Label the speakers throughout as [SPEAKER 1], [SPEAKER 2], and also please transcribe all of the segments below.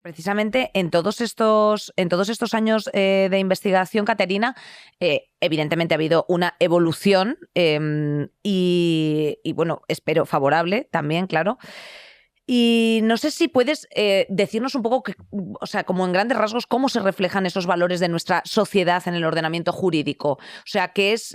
[SPEAKER 1] Precisamente en todos estos años de investigación, Caterina, evidentemente ha habido una evolución y, bueno, espero favorable también, claro. Y no sé si puedes decirnos un poco, o sea, como en grandes rasgos, cómo se reflejan esos valores de nuestra sociedad en el ordenamiento jurídico. O sea, qué es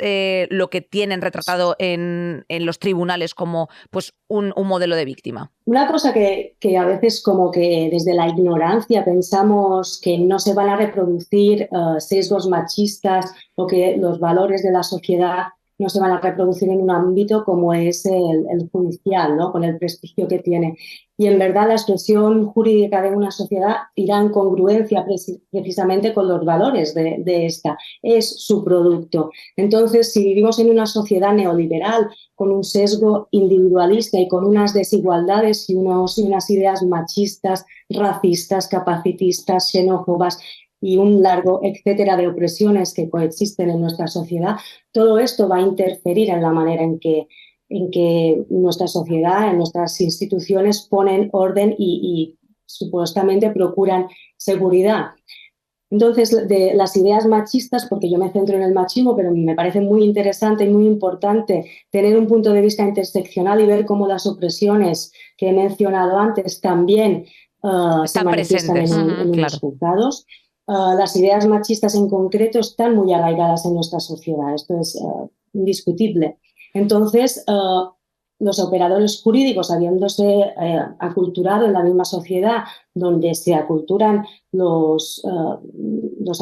[SPEAKER 1] lo que tienen retratado en los tribunales como pues, un modelo de víctima.
[SPEAKER 2] Una cosa que a veces como que desde la ignorancia pensamos que no se van a reproducir sesgos machistas o que los valores de la sociedad no se van a reproducir en un ámbito como es el judicial, ¿no? Con el prestigio que tiene. Y en verdad la expresión jurídica de una sociedad irá en congruencia precisamente con los valores de esta. Es su producto. Entonces, si vivimos en una sociedad neoliberal con un sesgo individualista y con unas desigualdades y unas ideas machistas, racistas, capacitistas, xenófobas y un largo etcétera de opresiones que coexisten en nuestra sociedad, todo esto va a interferir en la manera en que nuestra sociedad, en nuestras instituciones ponen orden y supuestamente procuran seguridad. Entonces, de las ideas machistas, porque yo me centro en el machismo, pero me parece muy interesante y muy importante tener un punto de vista interseccional y ver cómo las opresiones que he mencionado antes también se
[SPEAKER 1] Están
[SPEAKER 2] manifiestan
[SPEAKER 1] presentes,
[SPEAKER 2] en
[SPEAKER 1] claro.
[SPEAKER 2] unos juzgados. Las ideas machistas en concreto están muy arraigadas en nuestra sociedad, esto es indiscutible. Entonces, los operadores jurídicos, habiéndose aculturado en la misma sociedad donde se aculturan los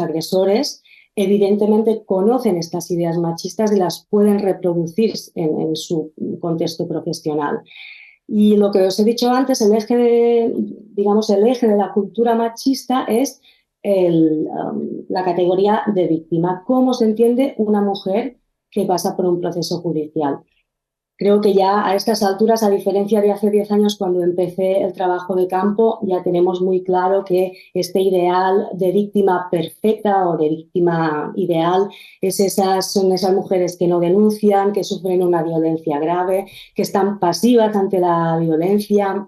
[SPEAKER 2] agresores, evidentemente conocen estas ideas machistas y las pueden reproducir en su contexto profesional. Y lo que os he dicho antes, el eje de la cultura machista es la categoría de víctima. ¿Cómo se entiende una mujer que pasa por un proceso judicial? Creo que ya a estas alturas, a diferencia de hace 10 años cuando empecé el trabajo de campo, ya tenemos muy claro que este ideal de víctima perfecta o de víctima ideal son esas mujeres que no denuncian, que sufren una violencia grave, que están pasivas ante la violencia,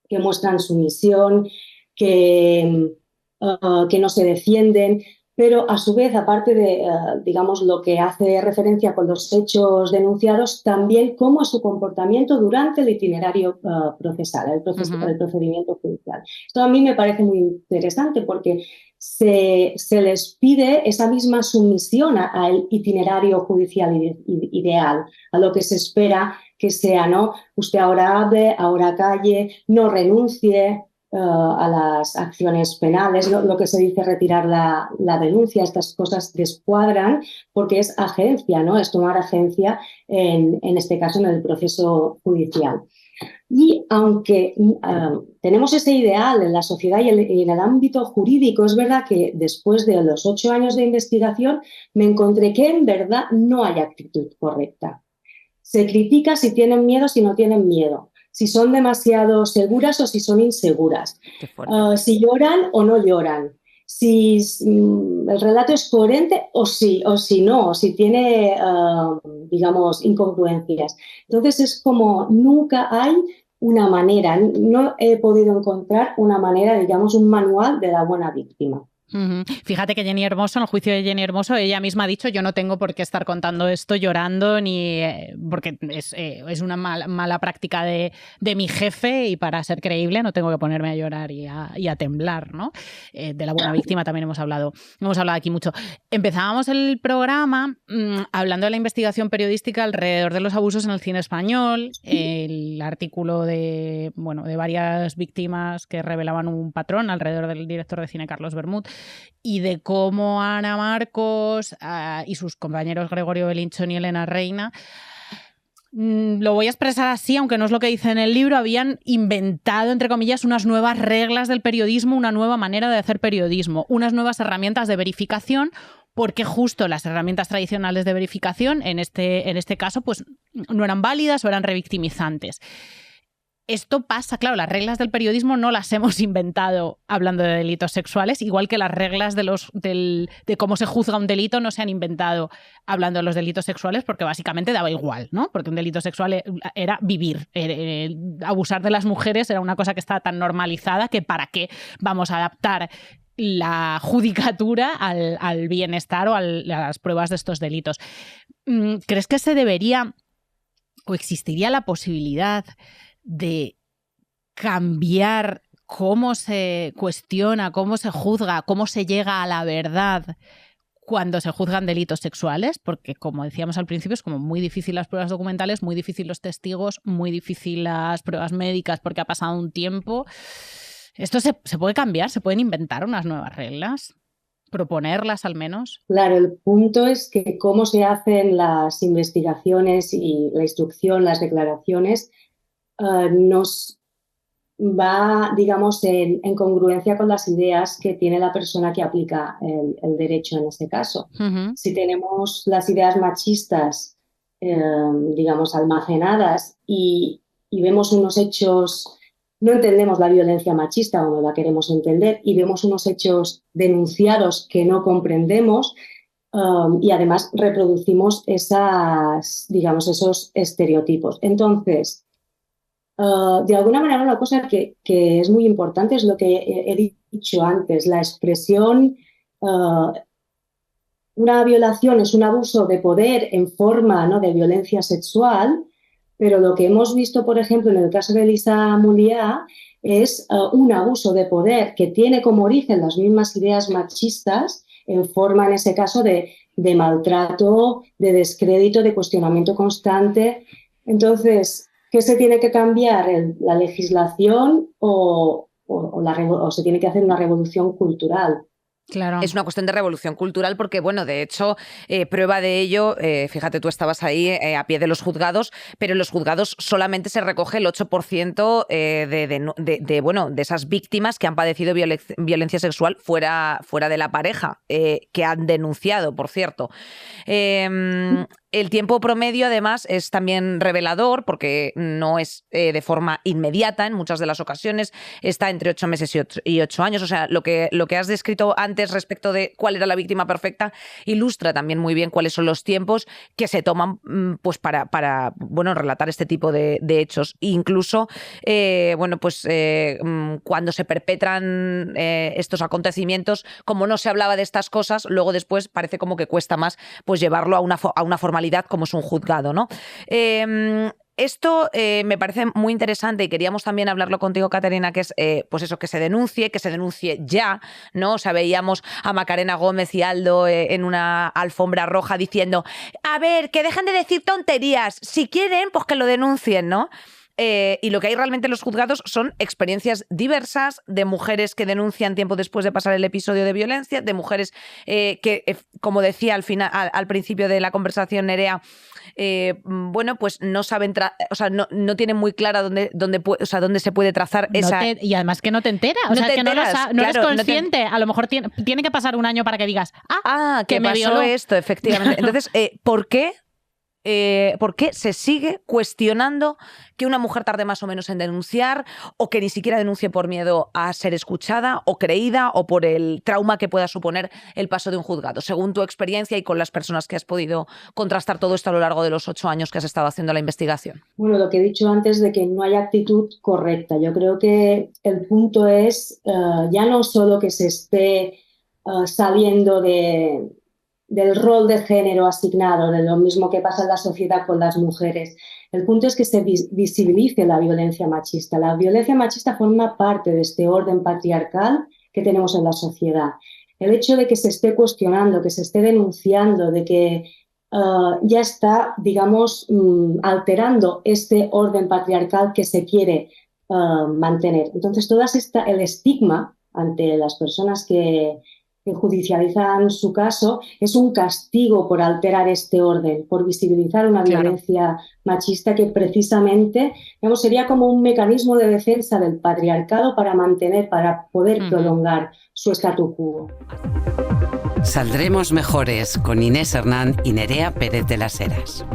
[SPEAKER 2] que muestran sumisión, que no se defienden, pero a su vez, aparte de, digamos, lo que hace referencia con los hechos denunciados, también cómo es su comportamiento durante el itinerario procesal, el procedimiento judicial. Esto a mí me parece muy interesante porque se les pide esa misma sumisión al itinerario judicial ideal, a lo que se espera que sea, ¿no? Usted ahora hable, ahora calle, no renuncie a las acciones penales, lo que se dice retirar la denuncia, estas cosas descuadran porque es agencia, ¿no? Es tomar agencia en este caso en el proceso judicial. Y aunque tenemos ese ideal en la sociedad y en el ámbito jurídico, es verdad que después de los 8 años de investigación me encontré que en verdad no hay actitud correcta. Se critica si tienen miedo, si no tienen miedo, si son demasiado seguras o si son inseguras, si lloran o no lloran, si el relato es coherente o si no, o si tiene, digamos, incongruencias. Entonces es como nunca hay una manera, no he podido encontrar una manera, digamos, un manual de la buena víctima.
[SPEAKER 3] Fíjate que Jenny Hermoso, en el juicio de Jenny Hermoso, ella misma ha dicho: yo no tengo por qué estar contando esto llorando, ni porque es una mala práctica de mi jefe, y para ser creíble no tengo que ponerme a llorar y a temblar, ¿no? De la buena víctima también hemos hablado aquí mucho. Empezábamos el programa hablando de la investigación periodística alrededor de los abusos en el cine español, el artículo de varias víctimas que revelaban un patrón alrededor del director de cine Carlos Bermúdez, y de cómo Ana Marcos y sus compañeros Gregorio Belinchón y Elena Reina, lo voy a expresar así, aunque no es lo que dice en el libro, habían inventado, entre comillas, unas nuevas reglas del periodismo, una nueva manera de hacer periodismo, unas nuevas herramientas de verificación, porque justo las herramientas tradicionales de verificación, en este caso, pues no eran válidas o eran revictimizantes. esto pasa, claro, las reglas del periodismo no las hemos inventado hablando de delitos sexuales, igual que las reglas de cómo se juzga un delito no se han inventado hablando de los delitos sexuales, porque básicamente daba igual, ¿no? Porque un delito sexual era vivir. Abusar de las mujeres era una cosa que estaba tan normalizada que ¿para qué vamos a adaptar la judicatura al bienestar o a las pruebas de estos delitos? ¿Crees que se debería o existiría la posibilidad de cambiar cómo se cuestiona, cómo se juzga, cómo se llega a la verdad cuando se juzgan delitos sexuales? Porque, como decíamos al principio, es como muy difícil las pruebas documentales, muy difícil los testigos, muy difícil las pruebas médicas porque ha pasado un tiempo. ¿Esto se puede cambiar? ¿Se pueden inventar unas nuevas reglas? ¿Proponerlas al menos?
[SPEAKER 2] Claro, el punto es que cómo se hacen las investigaciones y la instrucción, las declaraciones, nos va, digamos, en congruencia con las ideas que tiene la persona que aplica el derecho en este caso.
[SPEAKER 3] Uh-huh.
[SPEAKER 2] Si tenemos las ideas machistas, digamos, almacenadas y vemos unos hechos, no entendemos la violencia machista o no la queremos entender, y vemos unos hechos denunciados que no comprendemos, y además reproducimos esos estereotipos. Entonces, de alguna manera, una cosa que es muy importante es lo que he dicho antes, la expresión. Una violación es un abuso de poder en forma, ¿no?, de violencia sexual, pero lo que hemos visto, por ejemplo, en el caso de Lisa Mouliá, es un abuso de poder que tiene como origen las mismas ideas machistas en forma, en ese caso, de maltrato, de descrédito, de cuestionamiento constante. Entonces, ¿qué se tiene que cambiar? ¿La legislación o se tiene que hacer una revolución cultural?
[SPEAKER 3] Claro.
[SPEAKER 1] Es una cuestión de revolución cultural porque, bueno, de hecho, prueba de ello, fíjate, tú estabas ahí a pie de los juzgados, pero en los juzgados solamente se recoge el 8% de esas víctimas que han padecido violencia sexual fuera de la pareja, que han denunciado, por cierto. El tiempo promedio, además, es también revelador porque no es de forma inmediata en muchas de las ocasiones, está entre 8 meses y 8 años. O sea, lo que has descrito antes respecto de cuál era la víctima perfecta ilustra también muy bien cuáles son los tiempos que se toman pues para relatar este tipo de hechos. Incluso, cuando se perpetran estos acontecimientos, como no se hablaba de estas cosas, luego después parece como que cuesta más pues llevarlo a una formalidad como es un juzgado, ¿no? Esto me parece muy interesante y queríamos también hablarlo contigo, Caterina, que es pues eso, que se denuncie ya, ¿no? O sea, veíamos a Macarena Gómez y Aldo en una alfombra roja diciendo, a ver, que dejen de decir tonterías, si quieren, pues que lo denuncien, ¿no? Y lo que hay realmente en los juzgados son experiencias diversas de mujeres que denuncian tiempo después de pasar el episodio de violencia, de mujeres que, como decía al principio de la conversación Nerea, pues no saben, no tienen muy clara dónde se puede trazar esa...
[SPEAKER 3] Y además que no te enteras, o sea, que no eres consciente. A lo mejor tiene que pasar un año para que digas,
[SPEAKER 1] que me pasó esto, efectivamente. Entonces, ¿por qué se sigue cuestionando que una mujer tarde más o menos en denunciar, o que ni siquiera denuncie por miedo a ser escuchada o creída, o por el trauma que pueda suponer el paso de un juzgado? Según tu experiencia y con las personas que has podido contrastar todo esto a lo largo de los 8 años que has estado haciendo la investigación.
[SPEAKER 2] Bueno, lo que he dicho antes de que no hay actitud correcta. Yo creo que el punto es ya no solo que se esté saliendo del rol de género asignado, de lo mismo que pasa en la sociedad con las mujeres. El punto es que se visibilice la violencia machista. La violencia machista forma parte de este orden patriarcal que tenemos en la sociedad. El hecho de que se esté cuestionando, que se esté denunciando, de que ya está, digamos, alterando este orden patriarcal que se quiere mantener. Entonces, el estigma ante las personas que judicializan su caso es un castigo por alterar este orden, por visibilizar una violencia machista que precisamente, digamos, sería como un mecanismo de defensa del patriarcado para poder prolongar su statu quo.
[SPEAKER 4] Saldremos mejores con Inés Hernán y Nerea Pérez de las Heras.